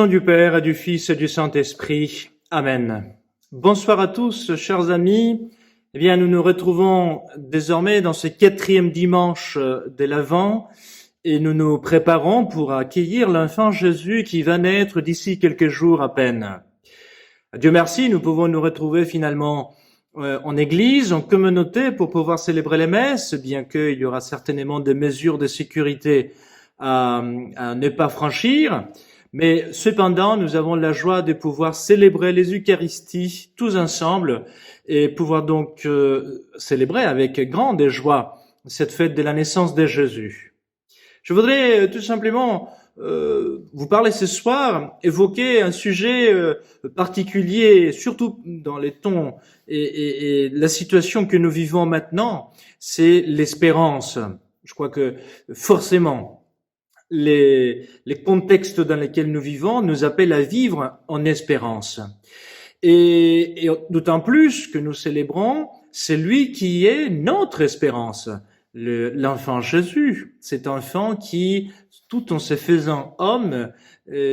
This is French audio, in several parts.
nom du Père, et du Fils et du Saint-Esprit. Amen. Bonsoir à tous, chers amis. Eh bien, nous nous retrouvons désormais dans ce 4e dimanche de l'Avent et nous nous préparons pour accueillir l'enfant Jésus qui va naître d'ici quelques jours à peine. Dieu merci, nous pouvons nous retrouver finalement en église, en communauté pour pouvoir célébrer les messes, bien qu'il y aura certainement des mesures de sécurité à ne pas franchir. Mais cependant, nous avons la joie de pouvoir célébrer les Eucharisties tous ensemble et pouvoir donc célébrer avec grande joie cette fête de la naissance de Jésus. Je voudrais tout simplement vous parler ce soir, évoquer un sujet particulier, surtout dans les temps et la situation que nous vivons maintenant, c'est l'espérance. Je crois que forcément, les contextes dans lesquels nous vivons nous appellent à vivre en espérance. Et d'autant plus que nous célébrons celui qui est notre espérance, l'enfant Jésus, cet enfant qui, tout en se faisant homme,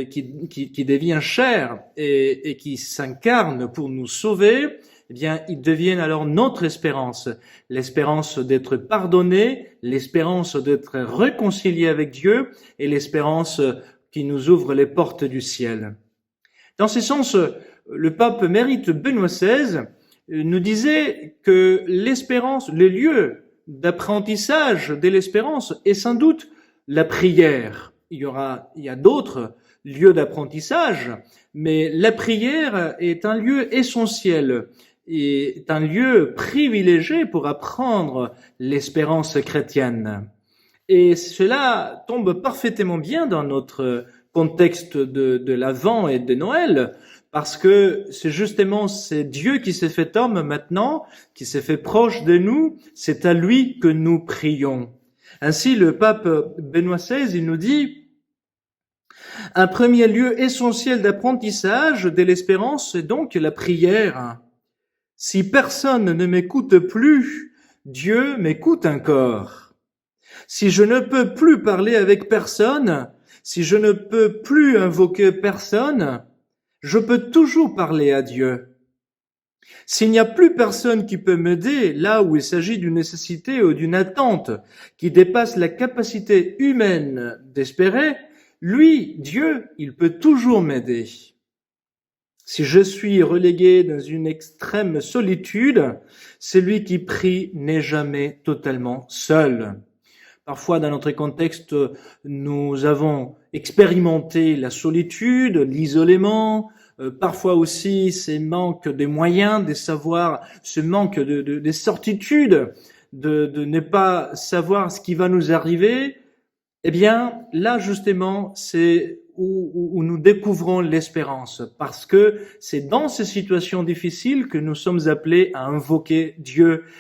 qui devient chair et qui s'incarne pour nous sauver, eh bien, il devient alors notre espérance, l'espérance d'être pardonné, l'espérance d'être réconcilié avec Dieu et l'espérance qui nous ouvre les portes du ciel. Dans ce sens, le pape émérite Benoît XVI nous disait que l'espérance, le lieu d'apprentissage de l'espérance est sans doute la prière. Il y a d'autres lieux d'apprentissage, mais la prière est un lieu essentiel, est un lieu privilégié pour apprendre l'espérance chrétienne. Et cela tombe parfaitement bien dans notre contexte de l'Avent et de Noël, parce que c'est Dieu qui s'est fait homme maintenant, qui s'est fait proche de nous, c'est à lui que nous prions. Ainsi, le pape Benoît XVI, il nous dit: un premier lieu essentiel d'apprentissage de l'espérance, c'est donc la prière. Si personne ne m'écoute plus, Dieu m'écoute encore. Si je ne peux plus parler avec personne, si je ne peux plus invoquer personne, je peux toujours parler à Dieu. S'il n'y a plus personne qui peut m'aider là où il s'agit d'une nécessité ou d'une attente qui dépasse la capacité humaine d'espérer, lui, Dieu, il peut toujours m'aider. Si je suis relégué dans une extrême solitude, celui qui prie n'est jamais totalement seul. Parfois, dans notre contexte, nous avons expérimenté la solitude, l'isolement, parfois aussi ce manque de moyens, de savoir, ce manque de certitude, de ne pas savoir ce qui va nous arriver. Eh bien, là, justement, c'est où nous découvrons l'espérance, parce que c'est dans ces situations difficiles que nous sommes appelés à invoquer Dieu